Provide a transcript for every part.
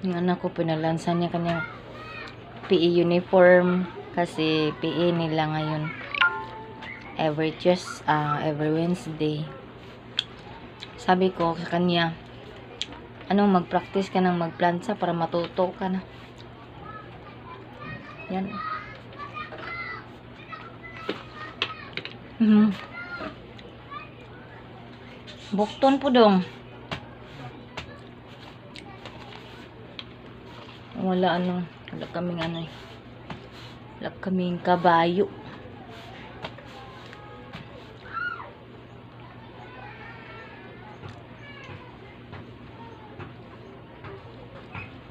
Yung anak ko, pinalansan niya kanyang PE uniform kasi PE nila ngayon every Wednesday. Sabi ko sa kanya, mag-practice ka ng magplansa para matuto ka na. Yan. Bukton po dong. Wala kaming kabayo.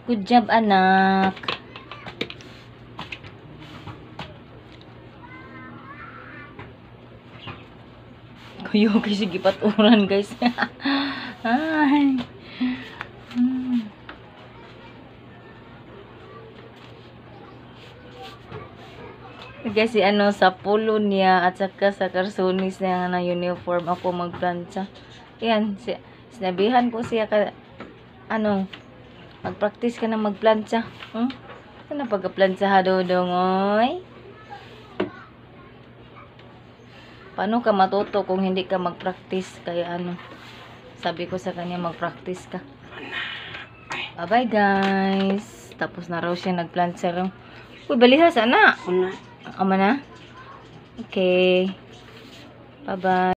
Good job, anak. Kuyo kasi gipaturan, guys. Ay. Kasi sa pulo niya at saka sa karsonis niya na uniform ako magplancha. Yan, sinabihan ko siya mag-practice ka na magplancha. Ano pagka-plancha ha, Dodong, oy? Paano ka matuto kung hindi ka mag-practice? Kaya sabi ko sa kanya, mag-practice ka. Bye-bye, guys. Tapos na raw siya nag-plancha raw. Uy, balihas, anak. Ama na? Okay. Bye-bye.